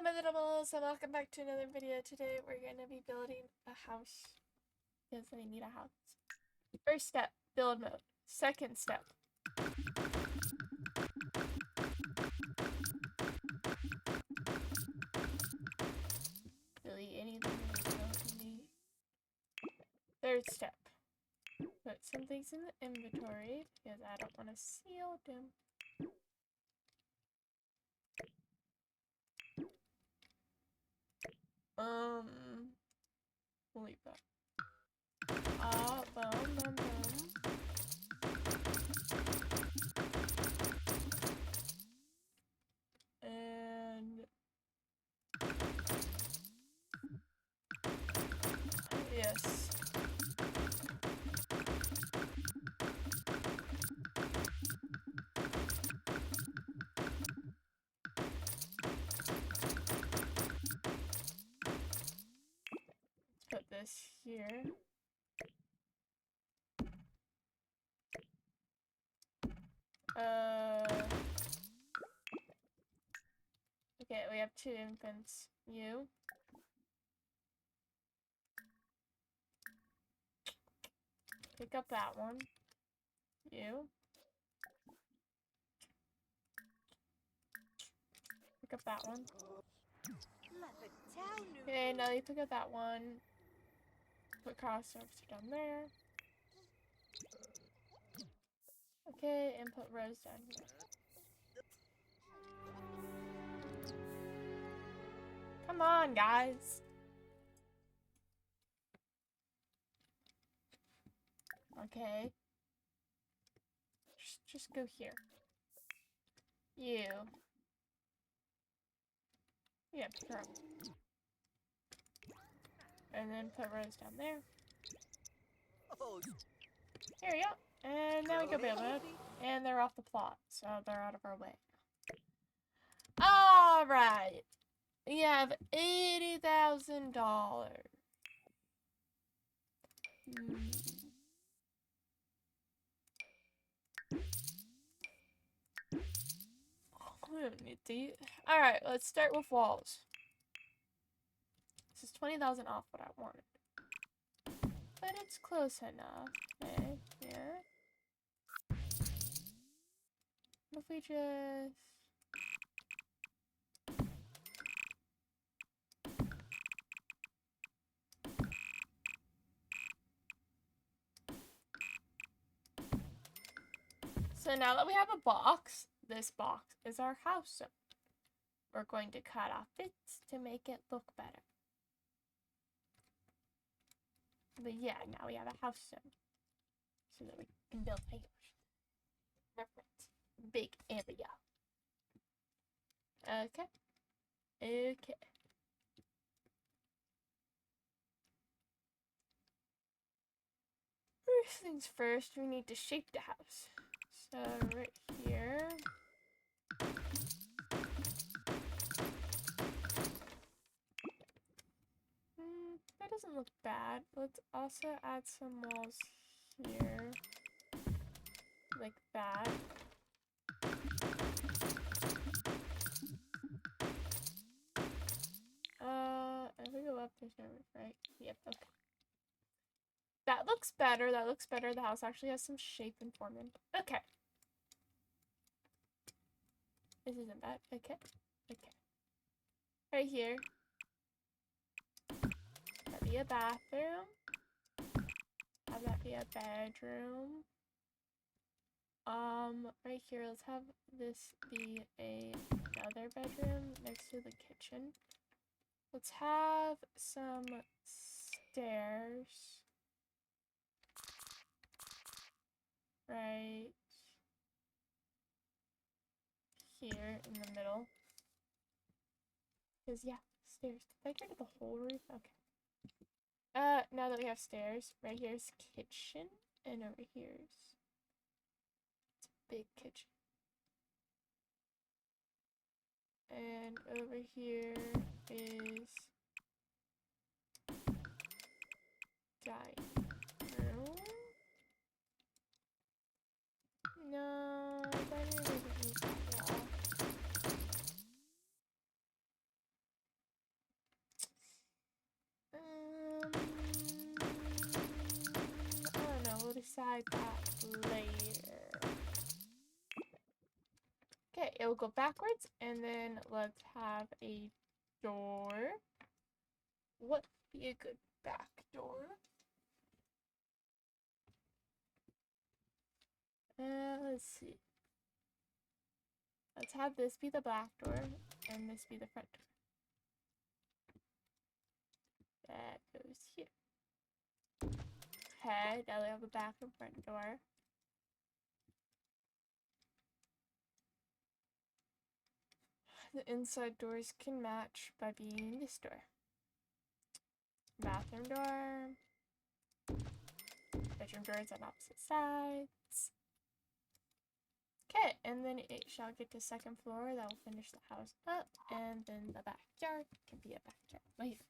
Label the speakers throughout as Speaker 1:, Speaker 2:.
Speaker 1: my little moles, and welcome back to another video. Today we're going to be building a house because I need a house. First step, build mode. Second step, delete anything that you don't need. Third step, put some things in the inventory because I don't want to seal them. We'll leave that. Boom. And yes. Let's put this here. Okay, we have two infants. You. Pick up that one. You. Pick up that one. Okay, now you pick up that one. Put crossovers down there. Okay, and put rows down here. Come on, guys. Okay. Just go here. You. Yeah, pick her up. And then put rows down there. Here we go. And now we go build it. And they're off the plot, so they're out of our way. Alright. We have $80,000. We don't need to eat. Alright, let's start with walls. This is 20,000 off what I wanted. But it's close enough. Okay, here. What if we just... So now that we have a box, this box is our house. So we're going to cut off bits to make it look better. But yeah, now we have a house so that we can build a house. Reference. Big area. Okay. Okay. First things first, we need to shape the house. So right here. That doesn't look bad. Let's also add some walls here. Like that. If we go up, there's no roof, right? Yep, okay. That looks better. That looks better. The house actually has some shape and form in. Okay. This isn't bad. Okay. Okay. Right here. That'd be a bathroom. Have that be a bedroom. Right here, let's have this be another bedroom next to the kitchen. Let's have some stairs. Right here in the middle. Because, yeah, stairs. Did I get to the whole roof? Okay. Now that we have stairs, right here's kitchen, and over here's big kitchen. And over here is dining room. No, dining room doesn't need that wall. decide that later. Okay, it will go backwards, and then let's have a door. What would be a good back door? Let's see. Let's have this be the back door, and this be the front door. That goes here. Okay, now we have a back and front door. The inside doors can match by being this door. Bathroom door. Bedroom doors on opposite sides. Okay, and then it shall get to second floor. That will finish the house up, and then the backyard can be a backyard later.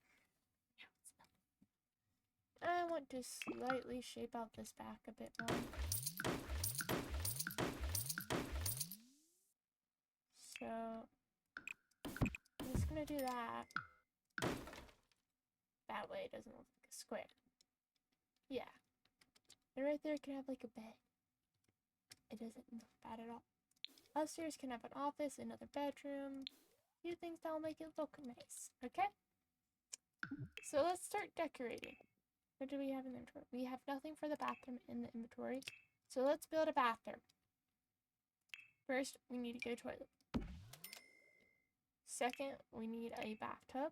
Speaker 1: I want to slightly shape out this back a bit more. So I'm just gonna do that. That way it doesn't look like a square. Yeah. And right there can have like a bed. It doesn't look bad at all. Upstairs can have an office, another bedroom. A few things that will make it look nice. Okay? So let's start decorating. What do we have in the inventory? We have nothing for the bathroom in the inventory. So let's build a bathroom. First, we need to get a toilet. Second, we need a bathtub.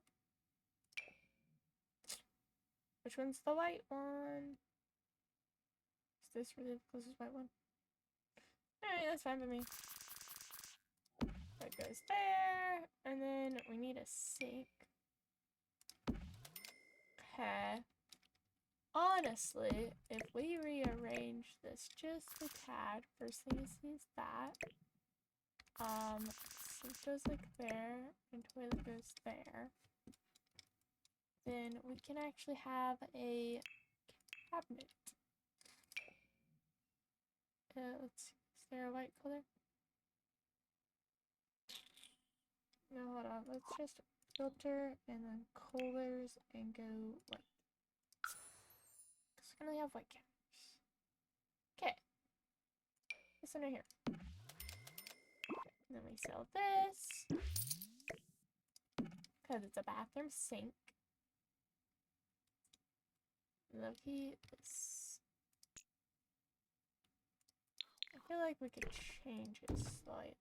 Speaker 1: Which one's the white one? Is this really the closest white one? Alright, that's fine by me. That goes there. And then we need a sink. Okay. Honestly, if we rearrange this just a tad, first thing is that. Sink goes like there, and toilet goes there. Then we can actually have a cabinet. Let's see, is there a white color? No, hold on, let's just filter and then colors and go white. Because we only have white counters. Okay. This one right here. And then we sell this. Because it's a bathroom sink. Loki, this. I feel like we could change it slightly.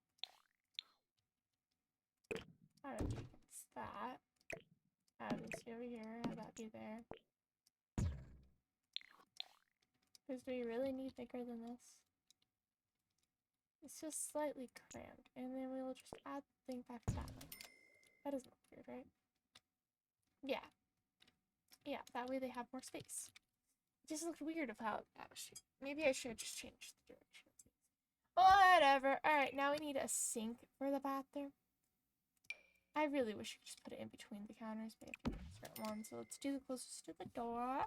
Speaker 1: How do we against that? Have this over here, have that be there. Because do we really need bigger than this? It's just slightly crammed. And then we will just add the thing back to that one. That doesn't look weird, right? Yeah. Yeah, that way they have more space. It just looked weird of how that was shaped. Maybe I should just change the direction. Whatever. Alright, now we need a sink for the bathroom. I really wish you could just put it in between the counters, but I have to pick a certain one. So let's do the closest to the door.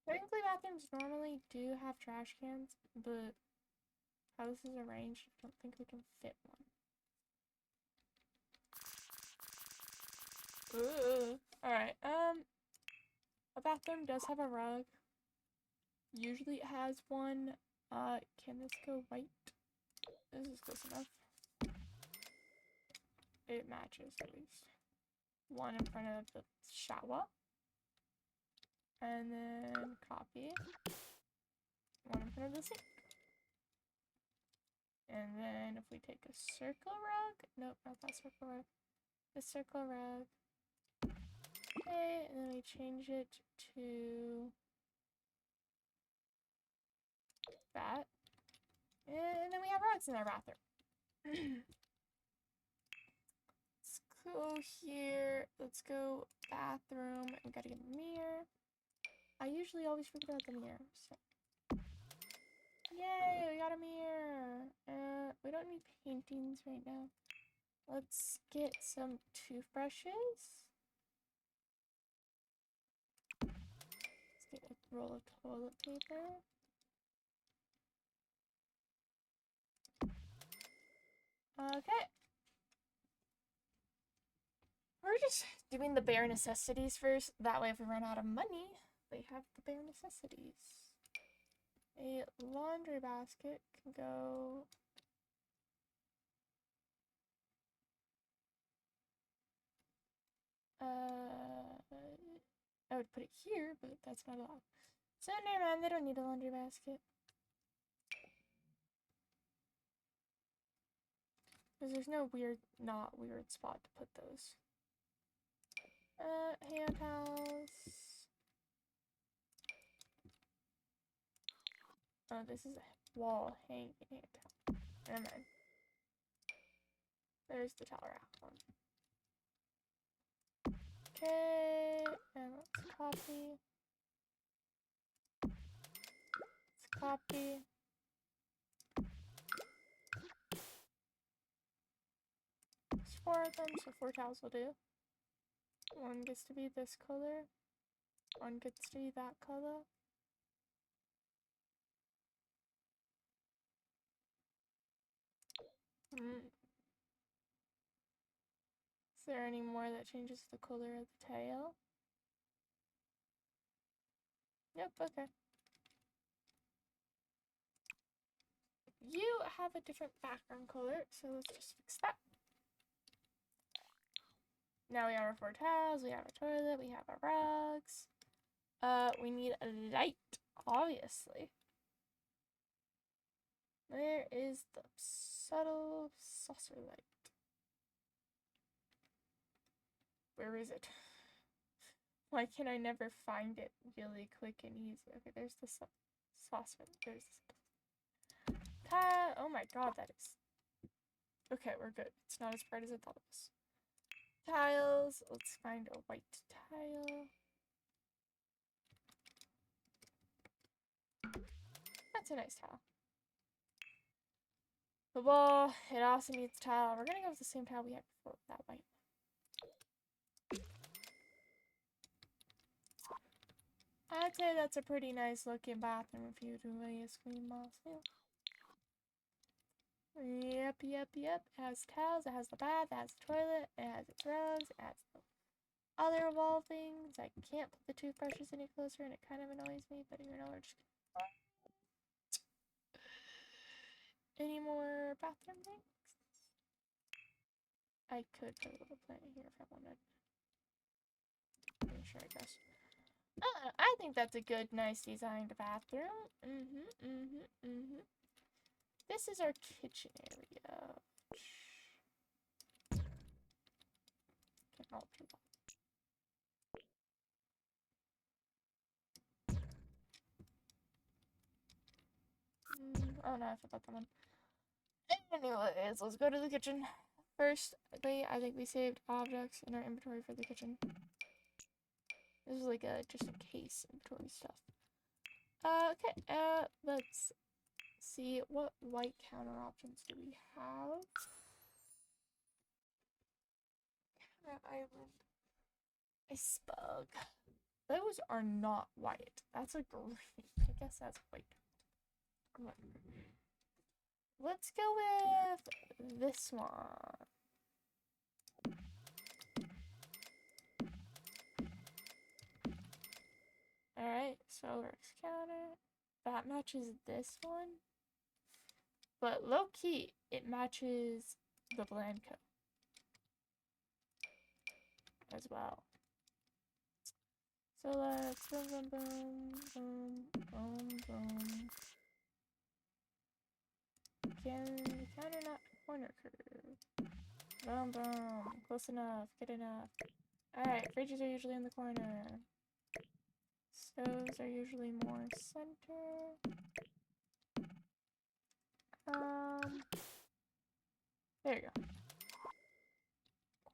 Speaker 1: Technically, bathrooms normally do have trash cans, but how this is arranged, I don't think we can fit one. Ooh. Alright, a bathroom does have a rug. Usually it has one. Can this go white? This is close enough. It matches at least. One in front of the shower. And then copy. One in front of the sink. And then if we take a circle rug. Nope, not that circle rug. The circle rug. Okay, and then we change it to that. And then we have rugs in our bathroom. Let's go here. Let's go bathroom. We gotta get a mirror. I usually always forget about the mirror. So. Yay, we got a mirror. We don't need paintings right now. Let's get some toothbrushes. Let's get a roll of toilet paper. Okay. We're just doing the bare necessities first. That way if we run out of money, they have the bare necessities. A laundry basket can go... I would put it here, but that's not allowed. So never mind, they don't need a laundry basket. Because there's no not weird spot to put those. Hand towels. Oh, this is a wall hanging hand towel. Never mind. There's the towel rack one. Okay, and let's copy. Let's copy. There's 4 of them, so 4 towels will do. One gets to be this color. One gets to be that color. Is there any more that changes the color of the tail? Yep, okay. You have a different background color, so let's just fix that. Now we have our 4 towels, we have our toilet, we have our rugs. We need a light, obviously. Where is the subtle saucer light? Where is it? Why can I never find it really quick and easy? Okay, there's the saucepan. There's the tile. Oh my god, that is... Okay, we're good. It's not as bright as I thought it was. Tiles. Let's find a white tile. That's a nice tile. The wall, it also needs tile. We're gonna go with the same tile we had before, that white one. I'd say that's a pretty nice looking bathroom if you do a screen myself. Yep. It has towels, it has the bath, it has the toilet, it has its rugs, it has the other wall things. I can't put the toothbrushes any closer and it kind of annoys me, but you know, we're just gonna... Any more bathroom things? I could put a little plant here if I wanted. Pretty sure, I guess. I think that's a good, nice designed bathroom. This is our kitchen area. Can alter that. Oh no, I forgot that one. Anyways, let's go to the kitchen. Firstly, I think we saved objects in our inventory for the kitchen. This is like a just in case inventory stuff. Okay, let's see what white counter options do we have. Counter island. Ice bug. Those are not white. That's a green. I guess that's white. Let's go with this one. Alright, Solarx counter. That matches this one. But low key, it matches the Blanco as well. Solarx, boom, boom, boom, boom, boom. Can the counter not corner curve? Boom, boom. Close enough. Good enough. Alright, fridges are usually in the corner. Stoves are usually more center. There you go.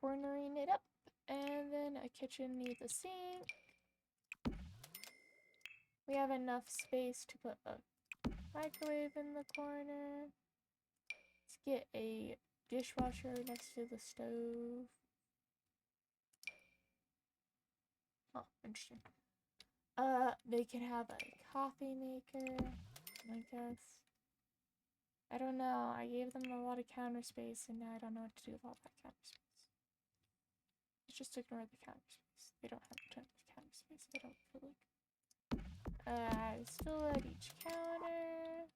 Speaker 1: Cornering it up. And then a kitchen needs a sink. We have enough space to put a microwave in the corner. Let's get a dishwasher next to the stove. Oh, interesting. They can have a coffee maker, I guess. I don't know. I gave them a lot of counter space, and now I don't know what to do with all that counter space. Let's just ignore the counter space. They don't have a ton of counter space, I don't feel like. Stool at each counter.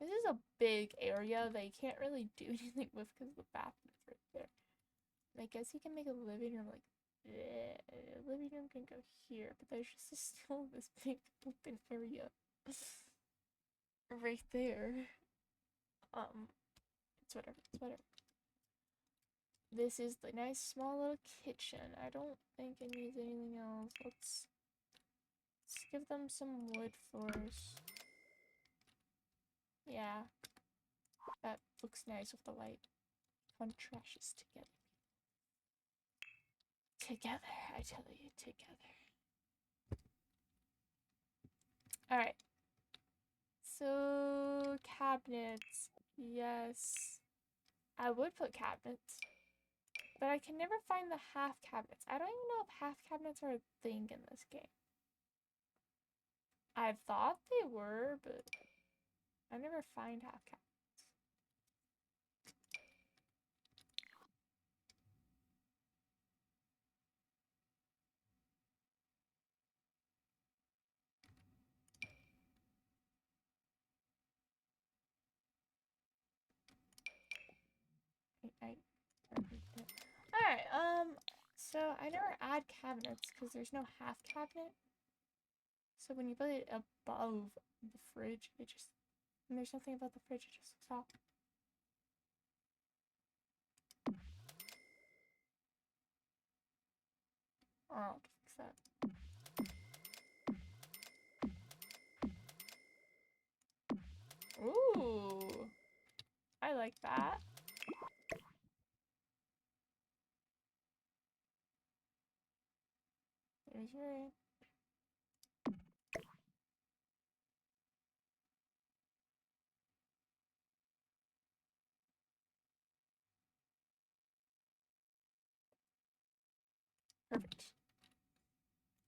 Speaker 1: This is a big area that you can't really do anything with because the bathroom's right there. I guess you can make a living room like this. Living room can go here, but there's just still this big open area right there. It's whatever. It's whatever. This is the nice small little kitchen. I don't think it needs anything else. Let's give them some wood floors. Yeah, that looks nice with the light. Contrasts together. Together, I tell you, together. Alright. So, cabinets. Yes. I would put cabinets. But I can never find the half cabinets. I don't even know if half cabinets are a thing in this game. I thought they were, but I never find half cabinets. Alright, so I never add cabinets because there's no half cabinet. So when you put it above the fridge, it just, and there's nothing about the fridge, it just looks off. I'll fix that. Ooh, I like that. There's your... Perfect.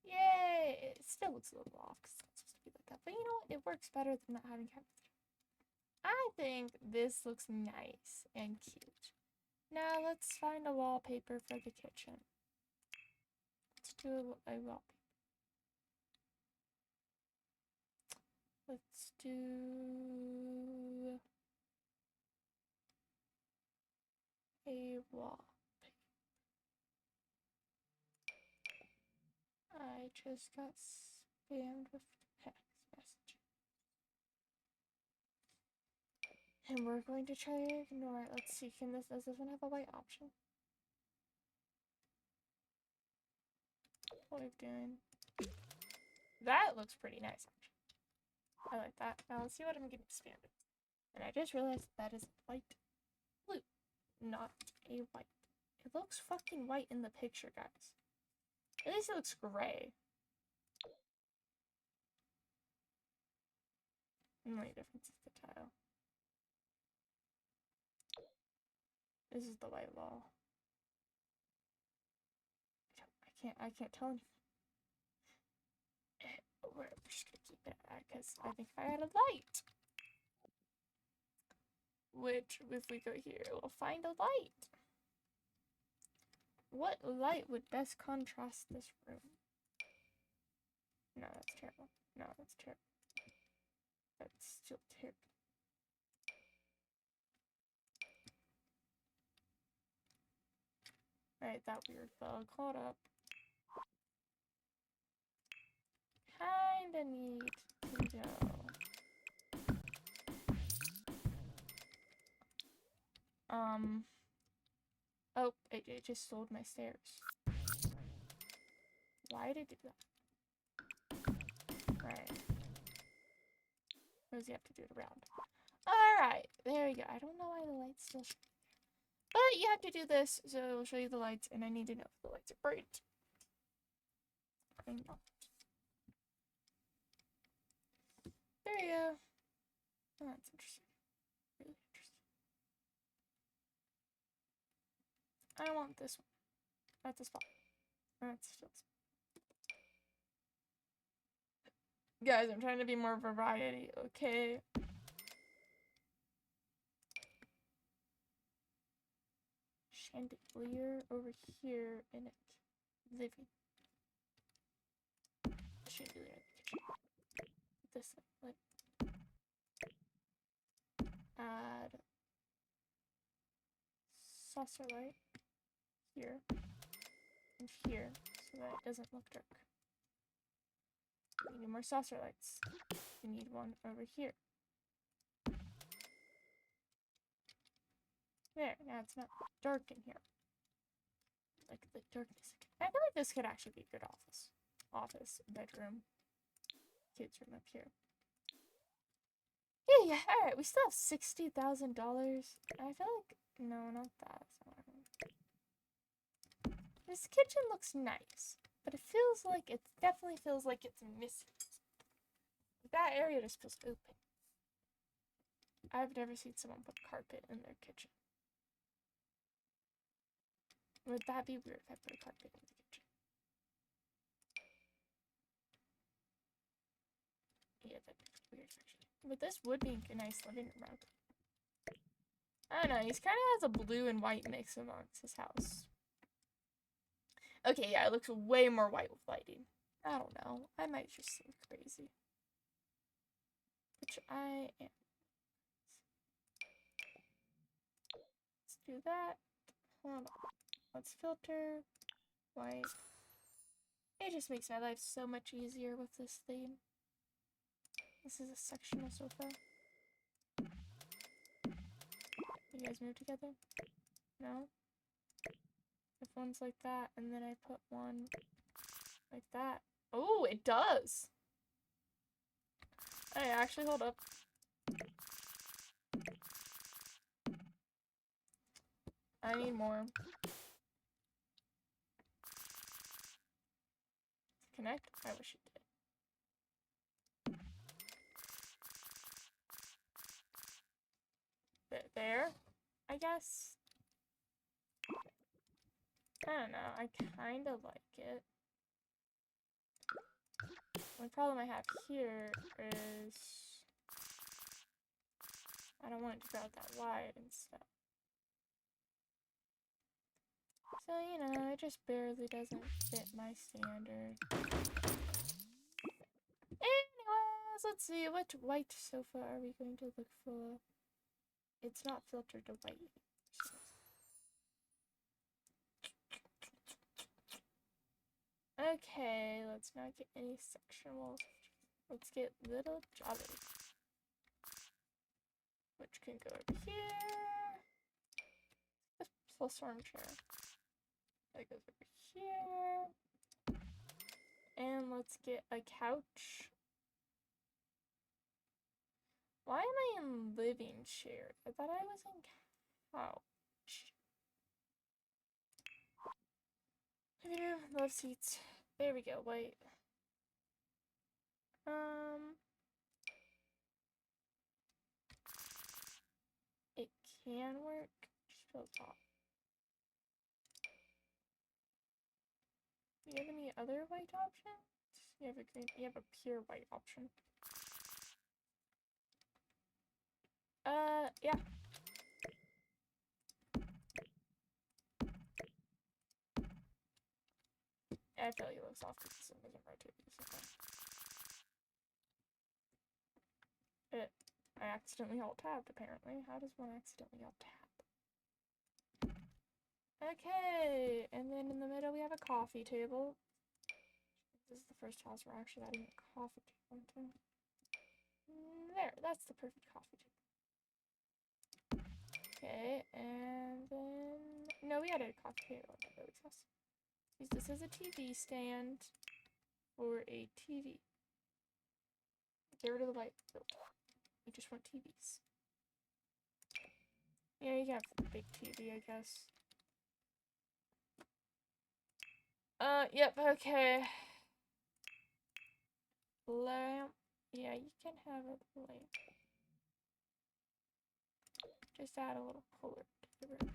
Speaker 1: Yay! It still looks a little off because it's supposed to be like that. But you know what? It works better than not having cabinets. I think this looks nice and cute. Now let's find a wallpaper for the kitchen. Let's do a wallpaper. Let's do a wallpaper. I just got spammed with text message. And we're going to try to ignore it. Let's see, does this one have a white option? What are we doing? That looks pretty nice, actually. I like that. Now let's see what I'm getting spammed with. And I just realized that is white blue, not a white. It looks fucking white in the picture, guys. At least it looks gray. The only difference is the tile. This is the white wall. I can't tell anything. We're just gonna keep it at, because I think if I had a light, which if we go here, we'll find a light. What light would best contrast this room? No, that's terrible. No, that's terrible. That's still terrible. Alright, that weird bug. Hold up. Kinda need to go. Oh, it just sold my stairs. Why did it do that? Right. What does he have to do it around? Alright, there we go. I don't know why the light's still showing there. But you have to do this, so it will show you the lights, and I need to know if the lights are bright. I know. There you go. Oh, that's interesting. Really interesting. I want this one. That's a spot. That's still a spot. Guys, I'm trying to be more variety, okay? Chandelier over here in it. Living. shouldn't do that in the kitchen. This like add saucer light here and here so that it doesn't look dark. We need more saucer lights. We need one over here. There, now it's not dark in here. Like the darkness. I feel like this could actually be a good office. Office, bedroom, kids' room up here. Yeah, alright, we still have $60,000. I feel like, no, not that. This kitchen looks nice, but it feels like, it definitely feels like it's missing. That area just feels open. I've never seen someone put carpet in their kitchen. Would that be weird if I put a carpet in the kitchen? Yeah, that'd be weird actually. But this would be a nice living room rug. I don't know, he's kind of has a blue and white mix amongst his house. Okay, yeah, it looks way more white with lighting. I don't know. I might just seem crazy. Which I am. Let's do that. Hold on. Let's filter white. It just makes my life so much easier with this theme. This is a sectional sofa. You guys move together? No? If one's like that, and then I put one like that. Oh, it does! Hey, actually, hold up. I need more. Connect? I wish it did. There, I guess. I don't know, I kind of like it. The problem I have here is I don't want it to go out that wide and stuff. So, you know, it just barely doesn't fit my standard. Anyways, let's see, what white sofa are we going to look for? It's not filtered to white. Okay, let's not get any sectionals. Let's get little Jolly, which can go over here. This plus armchair. That goes over here. And let's get a couch. Why am I in living chair? I thought I was in couch. Living room, love seats. There we go, white. It can work. Just go top. Do you have any other white options? You have a green, you have a pure white option. Yeah. I feel like it looks off because it doesn't rotate. I accidentally alt-tabbed, apparently. How does one accidentally alt-tab? Okay, and then in the middle we have a coffee table. This is the first house we're actually adding a coffee table into. There, that's the perfect coffee table. Okay, and then... No, we added a coffee table at Lily's house. Use this as a TV stand for a TV. Get rid of the light filter. We just want TVs. Yeah, you can have a big TV, I guess. Yep, okay. Lamp. Yeah, you can have a lamp. Just add a little color to the room.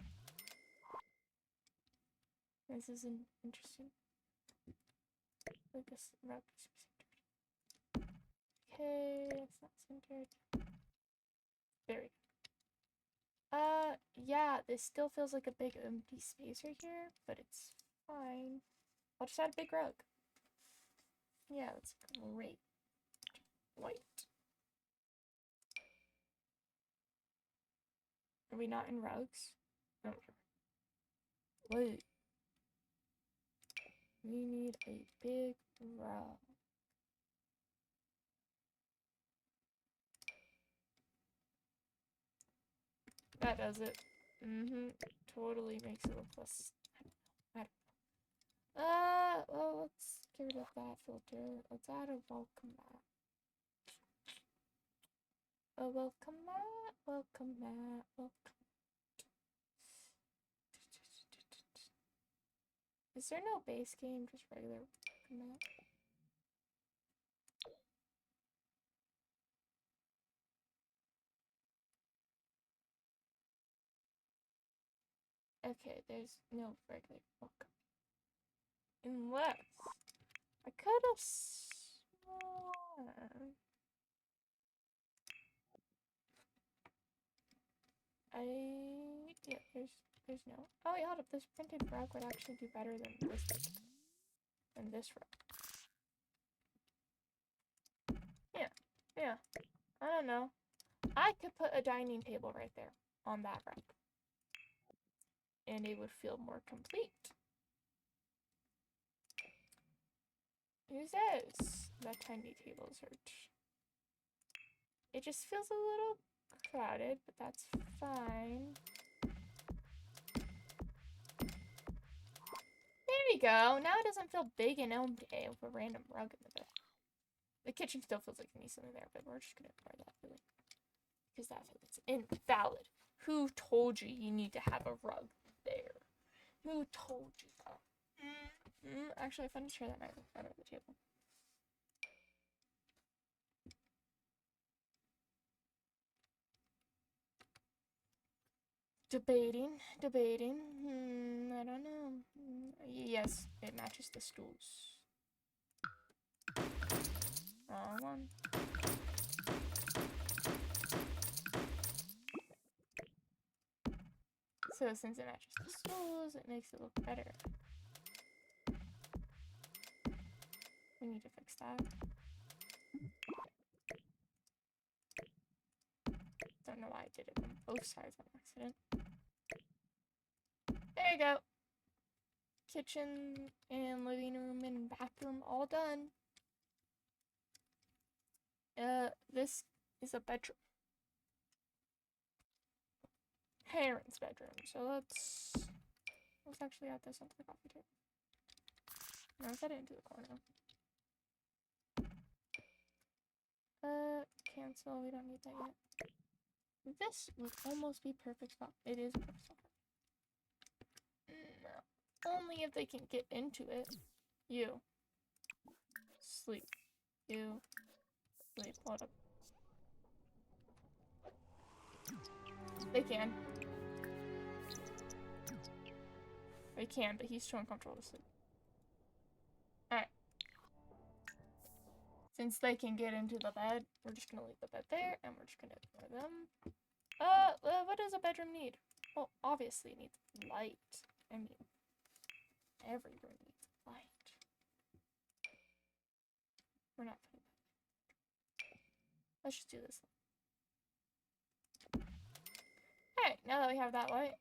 Speaker 1: This is interesting. Like this rug is centered. Okay, it's not centered. There we go. Yeah, this still feels like a big empty space right here, but it's fine. I'll just add a big rug. Yeah, that's great. White. Are we not in rugs? No. Wait. We need a big rug. That does it. Totally makes it look less. I don't know. Well, let's get rid of that filter. Let's add a welcome mat. A welcome mat, welcome mat, welcome. Is there no base game? Just regular welcome mat? Okay, there's no regular welcome. Unless I could have sworn yeah, there's no. Oh wait, hold up. This printed rug would actually do better than this rug. Yeah. I don't know. I could put a dining table right there on that rug, and it would feel more complete. Who says that tiny table search? It just feels a little crowded, but that's fine. There we go. Now it doesn't feel big and empty with a random rug in the bed. The kitchen still feels like it needs something there, but we're just gonna ignore that really. Because that's invalid. Who told you you need to have a rug there? Who told you that? Actually, I found a chair that might look better at the table. Debating. I don't know. Yes, it matches the stools. Wrong one. So since it matches the stools, it makes it look better. We need to fix that. Don't know why I did it on both sides on accident. There you go. Kitchen and living room and bathroom all done. This is a bedroom. Parents' bedroom. So let's actually add this onto the coffee table. No, set it into the corner. Cancel. We don't need that yet. This would almost be perfect spot. It is a perfect spot. No. Only if they can get into it. You. Sleep. You. Sleep. Hold up. They can. They can, but he's too uncomfortable to sleep. Alright. Since they can get into the bed, we're just gonna leave the bed there, and we're just gonna ignore them. What does a bedroom need? Well, obviously it needs light. I mean, every room needs light. We're not putting that. Let's just do this. Alright, now that we have that light.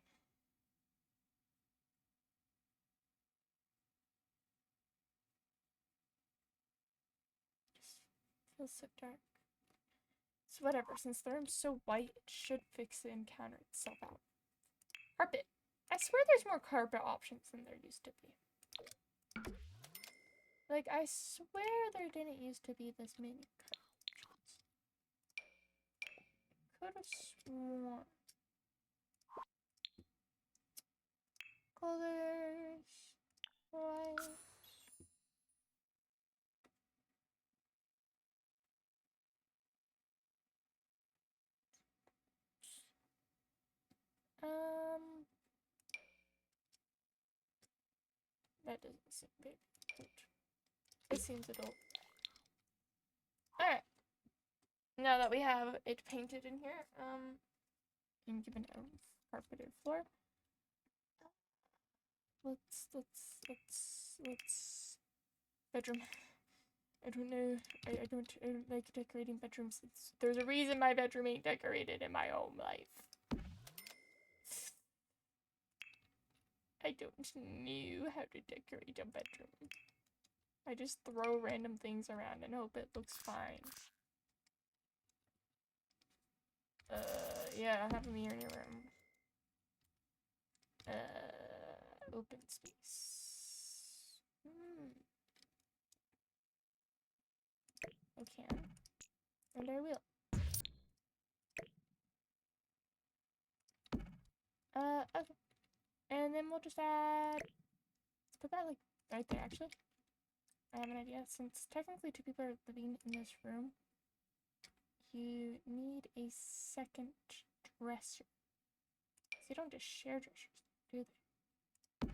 Speaker 1: Just feels so dark. So whatever, since the room's so white, it should fix it and counter itself out. Carpet. I swear there's more carpet options than there used to be. Like, I swear there didn't used to be this many carpet options. Could have sworn. Colors. White. That doesn't seem big. It seems adult. Alright. Now that we have it painted in here, and given a carpeted floor, let's bedroom. I don't know. I don't like decorating bedrooms. There's a reason my bedroom ain't decorated in my home life. I don't know how to decorate a bedroom. I just throw random things around and hope it looks fine. Yeah, have a mirror in your room. Open space. I can. And I will. Okay. And then we'll just add... Let's put that, like, right there, actually. I have an idea. Since technically 2 people are living in this room, you need a second dresser. So you don't just share dressers, do they?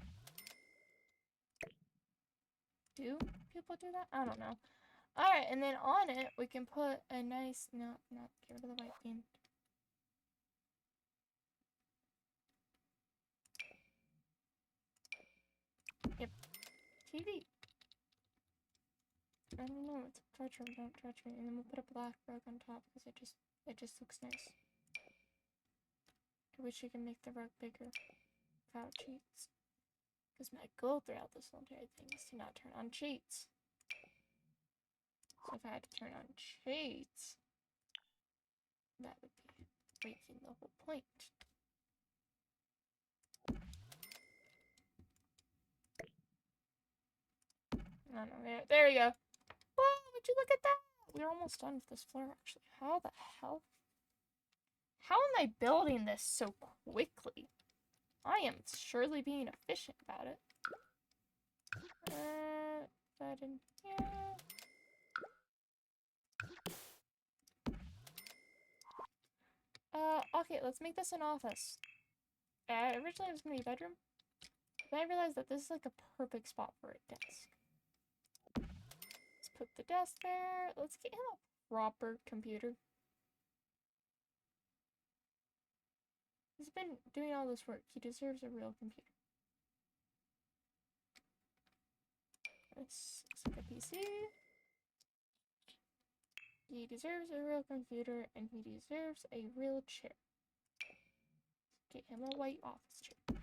Speaker 1: Do people do that? I don't know. Alright, and then on it, we can put a nice... No, not get rid of the white bean. Yep. TV. I don't know, it's a retro, don't judge me. And then we'll put a black rug on top because it just looks nice. I wish you could make the rug bigger without cheats. Because my goal throughout this whole entire thing is to not turn on cheats. So if I had to turn on cheats, that would be breaking the whole point. I don't know, there we go. Whoa, would you look at that? We're almost done with this floor, actually. How the hell? How am I building this so quickly? I am surely being efficient about it. That in here. Okay, let's make this an office. Originally it was gonna be a bedroom. Then I realized that this is like a perfect spot for a desk. Let's put the desk there. Let's get him a proper computer. He's been doing all this work. He deserves a real computer. This looks like a PC. He deserves a real computer, and he deserves a real chair. Get him a white office chair.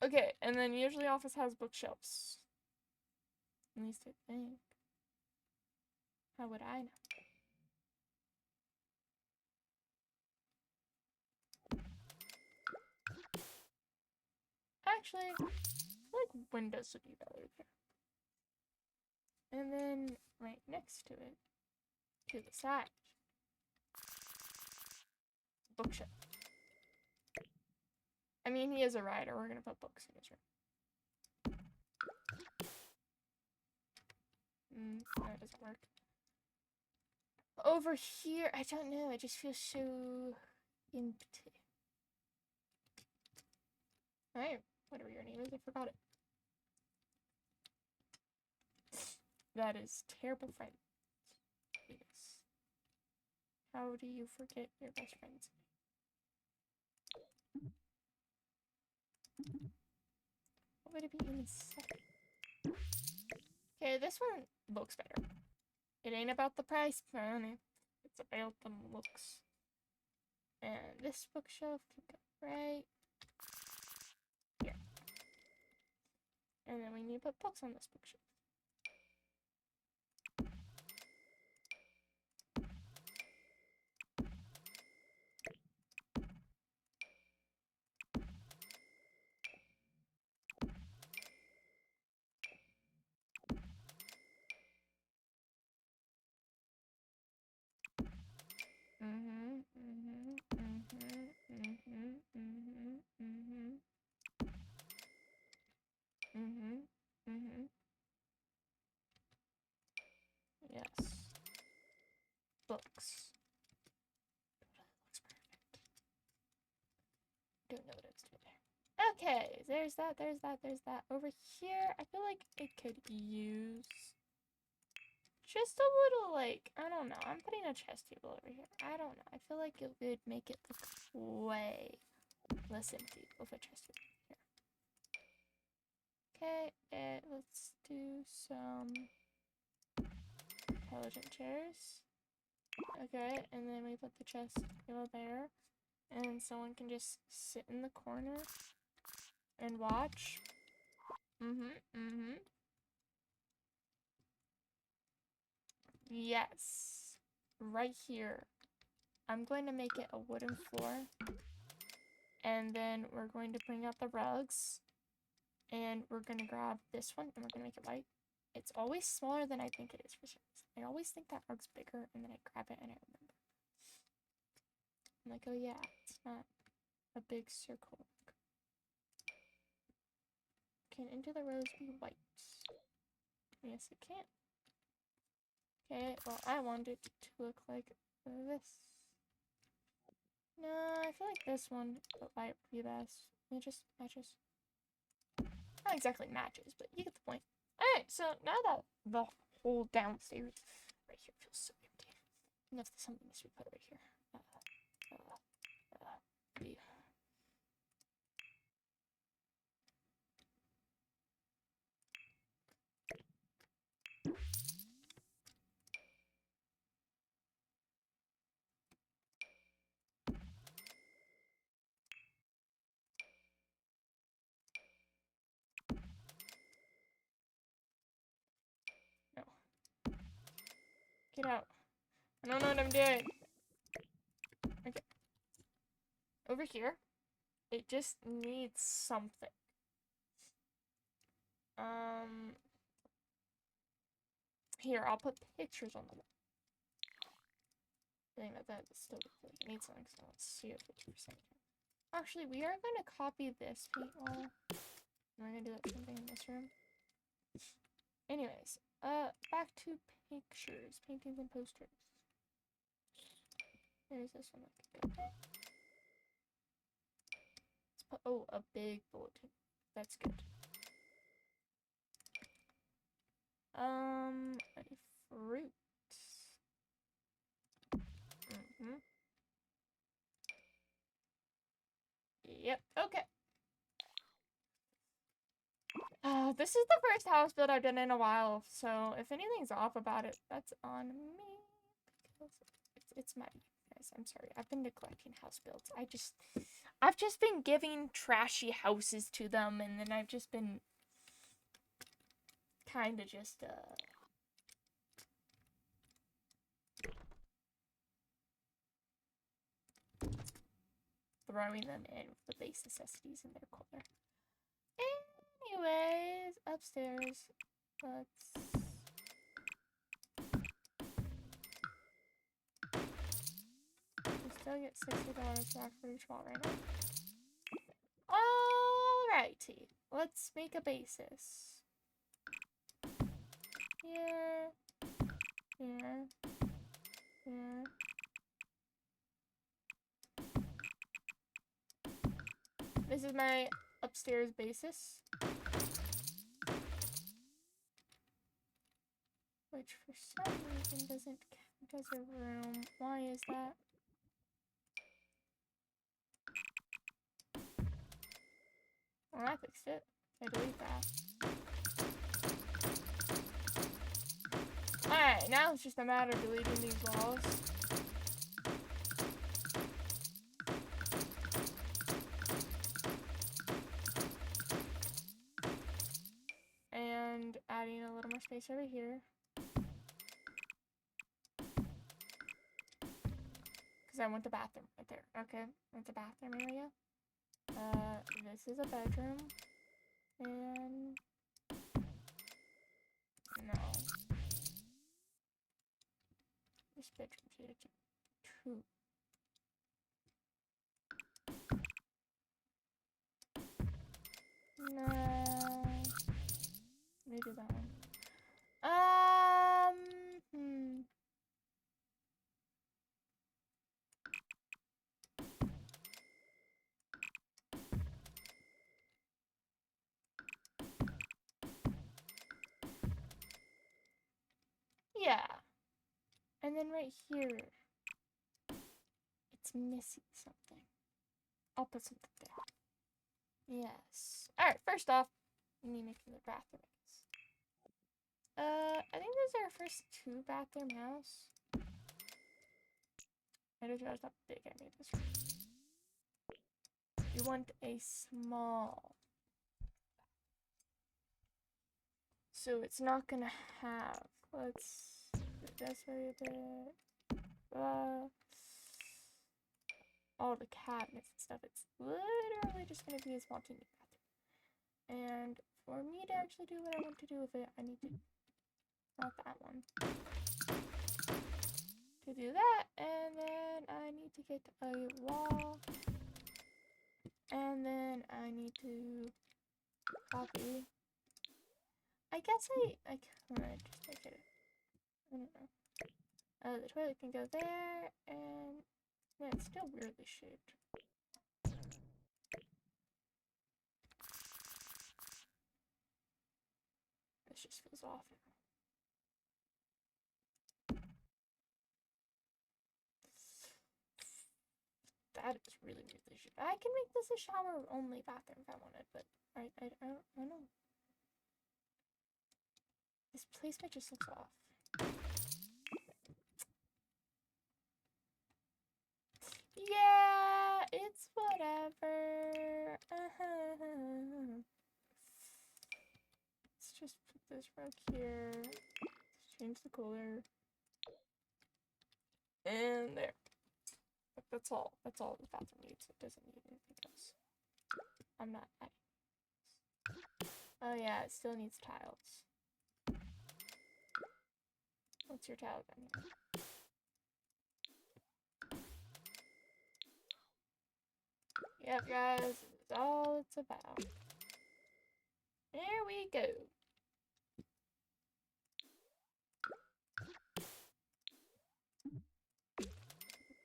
Speaker 1: Okay, and then usually office has bookshelves. At least I think. How would I know? Actually, I feel like windows would be better there. And then right next to it, to the side, bookshelf. I mean, he is a writer. We're gonna put books in his room. That doesn't work. Over here, I don't know. I just feel so empty. Alright, whatever your name is, I forgot it. That is terrible, friend. Yes. How do you forget your best friends? What would it be inside? Okay, this one looks better. It ain't about the price, man. It's about the looks. And this bookshelf can go right here. And then we need to put books on this bookshelf. Yes. Books. Looks perfect. Don't know what I was doing there. Okay, there's that, there's that, there's that. Over here, I feel like it could use just a little, like, I don't know. I'm putting a chess table over here. I don't know. I feel like it would make it look way less empty with a chess table here. Okay, let's do some intelligent chairs. Okay, and then we put the chest over there. And someone can just sit in the corner and watch. Yes. Right here. I'm going to make it a wooden floor. And then we're going to bring out the rugs. And we're going to grab this one and we're going to make it white. It's always smaller than I think it is for some reason. I always think that rug's bigger and then I grab it and I remember. I'm like, oh yeah, it's not a big circle. Can Into the Rose be white? Yes, it can. Okay, well, I want it to look like this. No, I feel like this one might be best. It just matches. Not exactly matches, but you get the point. Alright, so now that the whole downstairs right here feels so empty. I don't know if there's something needs to be put right here. Yeah. No. Get out. I don't know what I'm doing. Okay. Over here, it just needs something. Here, I'll put pictures on the wall. I think that still it needs something, so let's see if it's percent. Actually, we are going to copy this paint wall. We're going to do that same thing in this room. Anyways, back to pictures, paintings, and posters. There's this one. Let's put, oh, a big bulletin. That's good. A fruit. Yep, okay. This is the first house build I've done in a while, so if anything's off about it, that's on me. Because it's my guys. I'm sorry. I've been neglecting house builds. I've just been giving trashy houses to them, and then I've just been kind of just throwing them in with the base necessities in their corner. Anyways, upstairs. Let's... We still get $60 back for each wall right now. Alrighty. Let's make a basis. Here. Here. Here. This is my upstairs basis. Which for some reason doesn't count as a room. Why is that? Well, I fixed it. I delete that. Alright, now it's just a matter of deleting these walls. And adding a little more space over here. Because I want the bathroom right there. Okay, that's a bathroom area. This is a bedroom. And... no. This bedroom should have 2. No. Maybe that one. Yeah. And then right here, it's missing something. I'll put something there. Yes. Alright, first off, We need to make another bathroom, I guess. I think this is our first 2-bathroom house. I just realized how big I made this room. You want a small. So it's not gonna have. Let's do this way a bit. All the cabinets and stuff. It's literally just gonna be a small teeny bathroom. And for me to actually do what I want to do with it, I need to. Not that one. To do that, and then I need to get a wall. And then I need to copy. I guess I could just make it. I don't know. The toilet can go there, and yeah, it's still weirdly shaped. This just feels off now. That is really weirdly shaped. I can make this a shower-only bathroom if I wanted, but I don't know. This placement just looks off. Yeah, it's whatever. Let's just put this right here. Let's change the color. And there. That's all. That's all the bathroom needs. It doesn't need anything else. I'm not adding. Oh yeah, it still needs tiles. What's your tile then? Yep, guys, this is all it's about. There we go.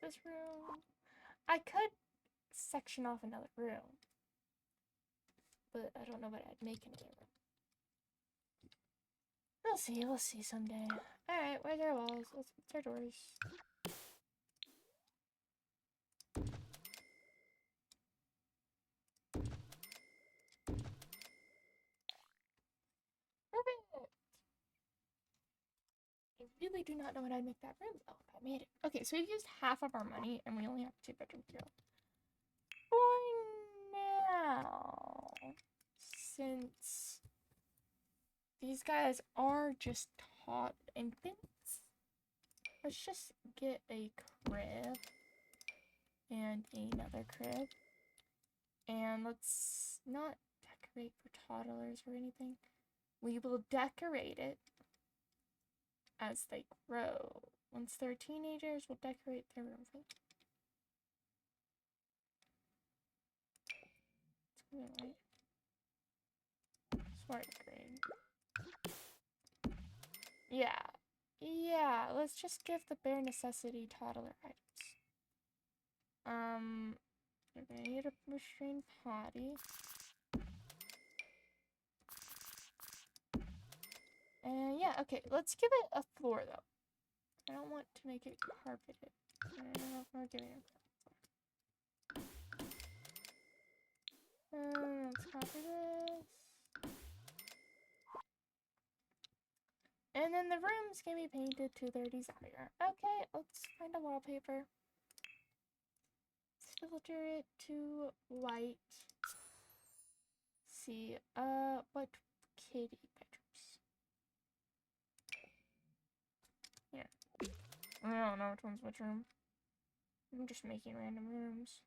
Speaker 1: This room. I could section off another room, but I don't know what I'd make in another room. We'll see someday. Alright, where's our walls? What's our doors? Perfect! I really do not know what I'd make that room though. I made it. Okay, so we've used half of our money and we only have 2 bedrooms here. For now, since these guys are just taught infants, let's just get a crib and another crib. And let's not decorate for toddlers or anything. We will decorate it as they grow. Once they're teenagers, we'll decorate their room for them. Right. Smart grade. Yeah, let's just give the bare necessity toddler items. We're gonna need a restrained potty. And yeah, okay, let's give it a floor though. I don't want to make it carpeted. I don't know if we're giving it a floor. Let's copy this. And then the rooms can be painted to their desire. Okay, let's find a wallpaper. Let's filter it to white. See, what kitty bedrooms? Yeah. I don't know which one's which room. I'm just making random rooms.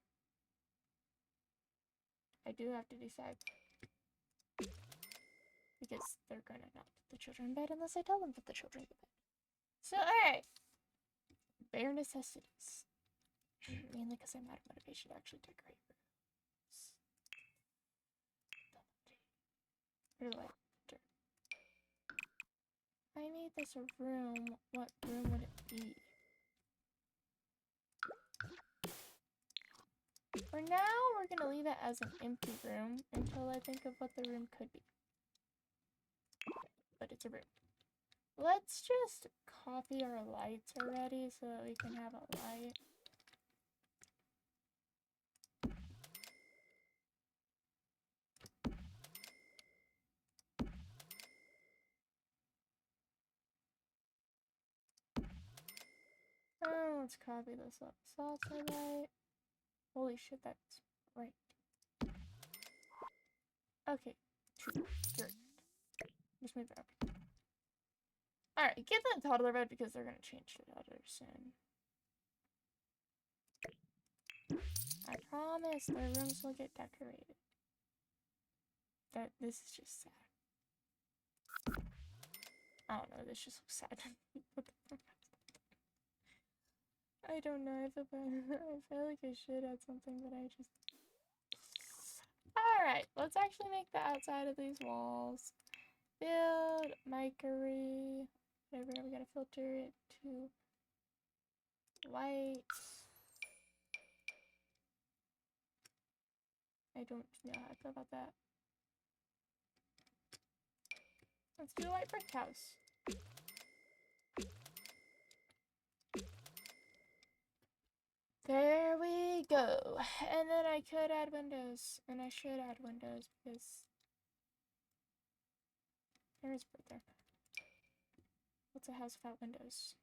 Speaker 1: I do have to decide. Because they're gonna not put the children in bed unless I tell them to put the children in bed. So, alright. Bare necessities. Mainly because I'm out of motivation to actually decorate rooms. Where do I enter? If I made this a room, what room would it be? For now, we're gonna leave it as an empty room until I think of what the room could be. But it's a room. Let's just copy our lights already so that we can have a light. Oh, let's copy this up. Sauce highlight. Holy shit, that's right. Okay, true. Just move it up. Alright, get that toddler bed because they're gonna change the other soon. I promise their rooms will get decorated. This is just sad. I don't know, this just looks sad. What the fuck? I don't know, I feel like I should add something, but I just... Alright, let's actually make the outside of these walls. Build, micro, whatever, we gotta filter it to white. I don't know how I feel about that. Let's do a white brick house. There we go. And then I could add windows. And I should add windows because there is bird there. What's a house without windows?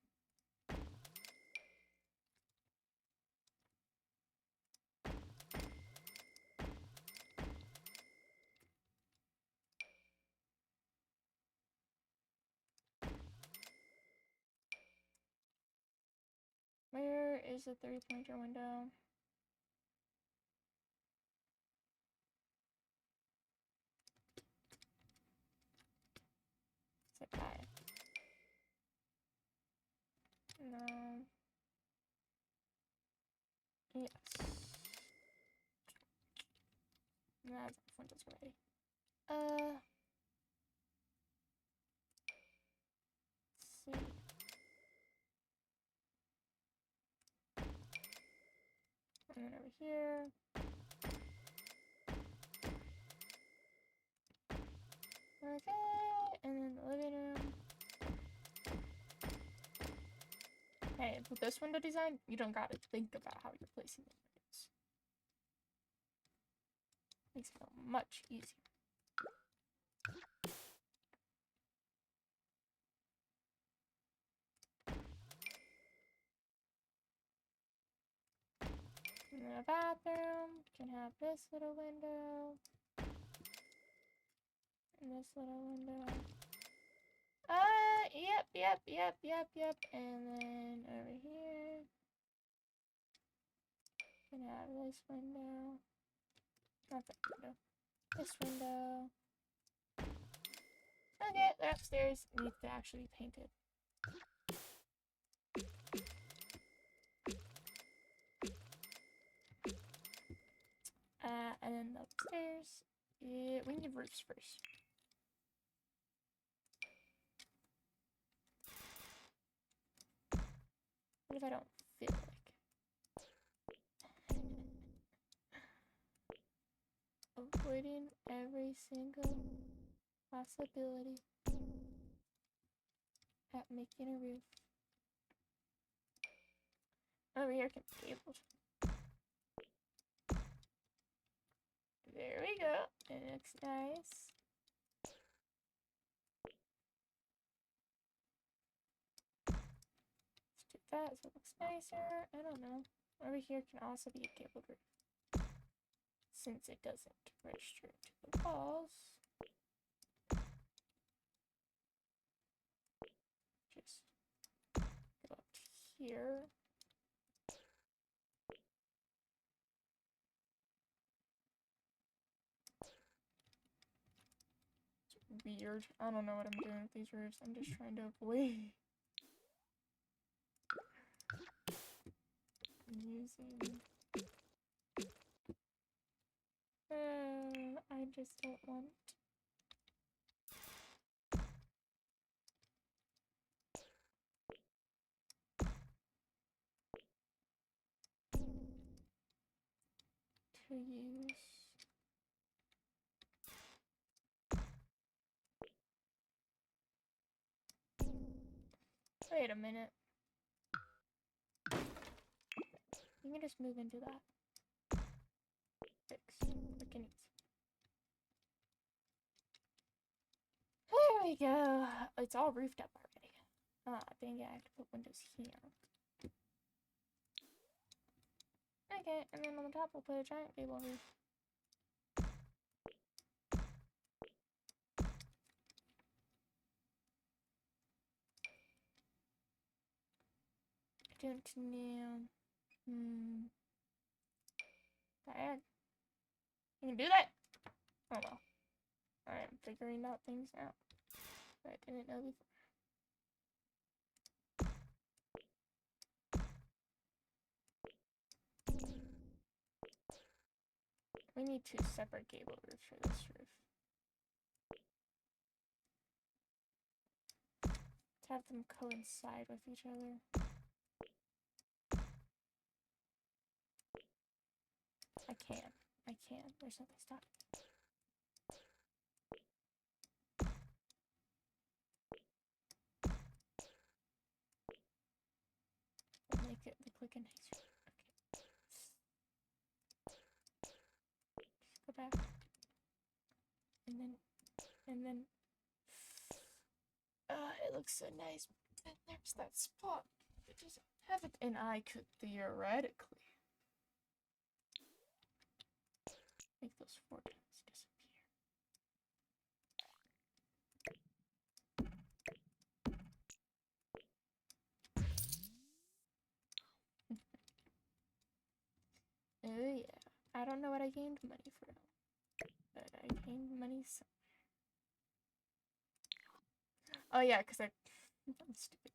Speaker 1: Where is the 3-pointer window? Is it by? No. Yes. That's enough windows already. Let's see. And then over here. Okay, and then the living room. Hey, with this window design, you don't gotta think about how you're placing the windows. Makes it much easier. And then a bathroom can have this little window. And this little window. Yep. And then over here, can have this window. Not that window. This window. Okay, the upstairs needs to actually be painted. And then the upstairs. Yeah, we need roofs first. What if I don't feel like avoiding every single possibility at making a roof? Over here can be cabled. There we go. It looks nice. Let's do that so it looks nicer. I don't know. Over here can also be a cabled roof. Since it doesn't register to the walls. Just go up here. It's weird. I don't know what I'm doing with these roofs. I'm just trying to avoid using... I just don't want... to use... Wait a minute. You can just move into that. Fix. Quick and easy. There we go. It's all roofed up already. Ah, dang it, I have to put windows here. second, and then on the top we'll put a giant gable roof. Continue. Diane, you can do that? Oh well. I am figuring out things now that I didn't know before. We need 2 separate gable roofs for this roof. To have them coincide with each other. I can. There's nothing stopping me. We'll make it look like a nice roof. Okay. Just go back. And then it looks so nice. And there's that spot. It doesn't have it, and I could theoretically make those 4 tins disappear. Oh yeah. I don't know what I gained money from, but I gained money somewhere. Oh yeah, because I'm stupid.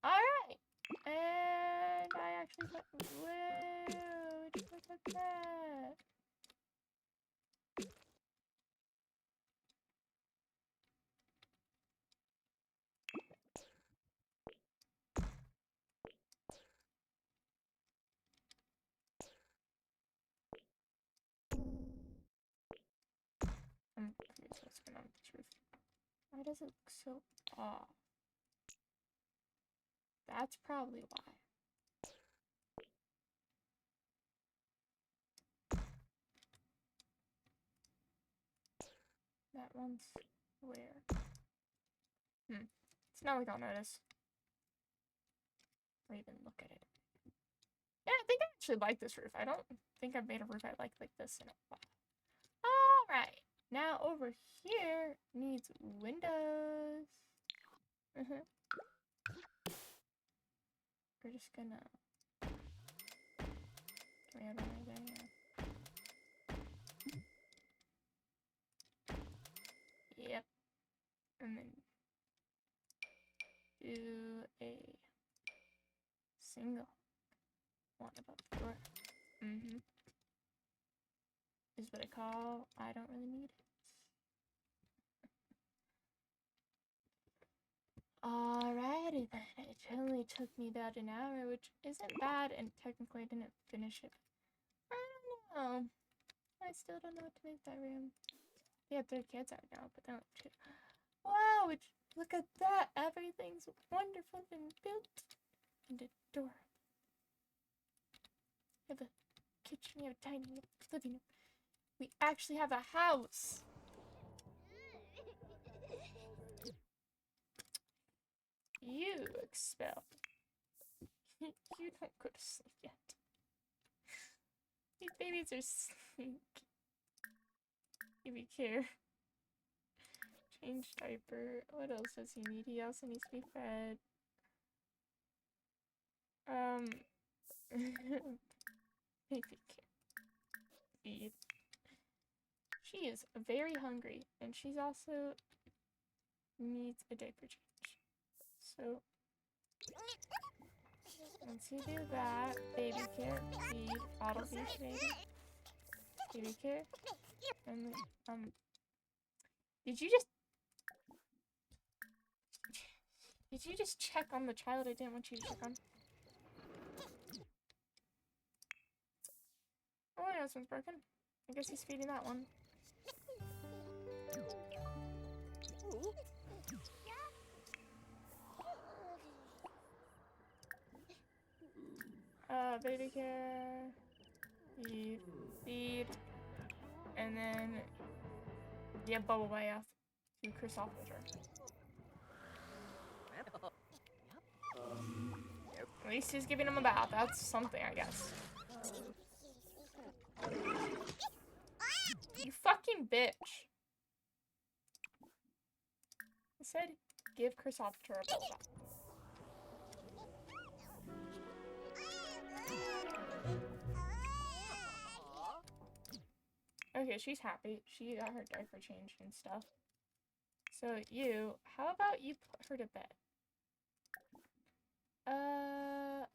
Speaker 1: Alright! And I actually got... Whoa! Just look at that! I'm curious what's going on with this roof. Why does it look so off? That's probably why. That one's where? It's not like I'll notice. Or even look at it. Yeah, I think I actually like this roof. I don't think I've made a roof I like this in a while. Alright. Now over here needs windows. We're just gonna... Can we have one right there? Yeah. Yep. And then do a single one above the door. Is what I call I don't really need it. Alrighty then. It only took me about an hour, which isn't bad, and technically I didn't finish it. I don't know. I still don't know what to make that room. We have 3 kids out now, but now we have 2. Wow, look at that. Everything's wonderful and built and adorable. We have a kitchen, we have a dining room, living room. We actually have a house. You expelled. You don't go to sleep yet. These babies are sleeping. Baby care. Change diaper. What else does he need? He also needs to be fed. Baby care. Feed. She is very hungry, and she's also needs a diaper change. So once you do that, baby care, feed, bottle feed, baby care, and did you just check on the child I didn't want you to check on? Oh, I know this one's broken. I guess he's feeding that one. Baby care, feed, and then give bubble bath to Chrysophilter. At least he's giving him a bath. That's something, I guess. bitch. I said give Chrysophter a bubble bath. Okay, she's happy. She got her diaper changed and stuff. So you, how about you put her to bed?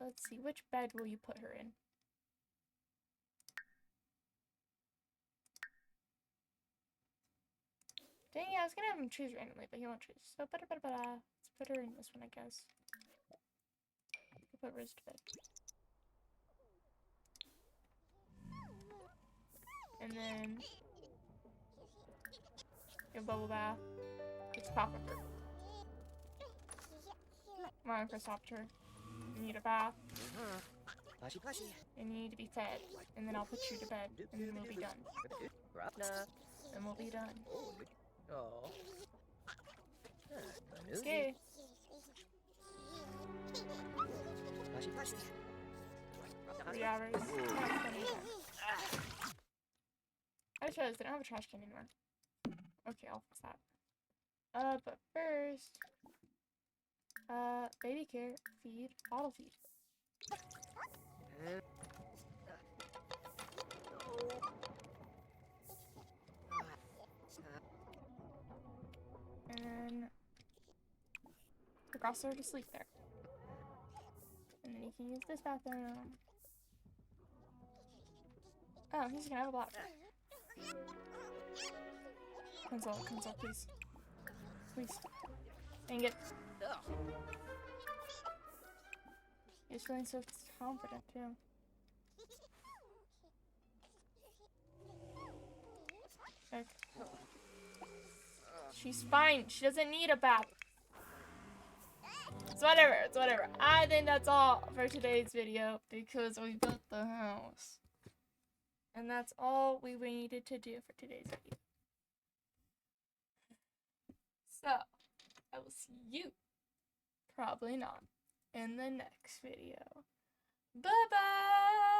Speaker 1: Let's see, which bed will you put her in? Dang it, I was gonna have him choose randomly, but he won't choose. So, let's put her in this one, I guess. Put Riz to bed. And then a bubble bath. It's Papa Fruit. Come on, Chrysophter. You need a bath. You need to be fed. And then I'll put you to bed. And then we'll be done. And we'll be done. Okay. 3 hours. I just realized I don't have a trash can anymore. Okay, I'll fix that. But first, baby care, feed, bottle feed. And then put Grosser to sleep there. And then you can use this bathroom. Oh, he's gonna have a block. Console, please. Please. Dang it. He's feeling so confident, too. Okay. She's fine. She doesn't need a bath. It's whatever. It's whatever. I think that's all for today's video because we built the house. And that's all we needed to do for today's video. So, I will see you, probably not, in the next video. Bye-bye!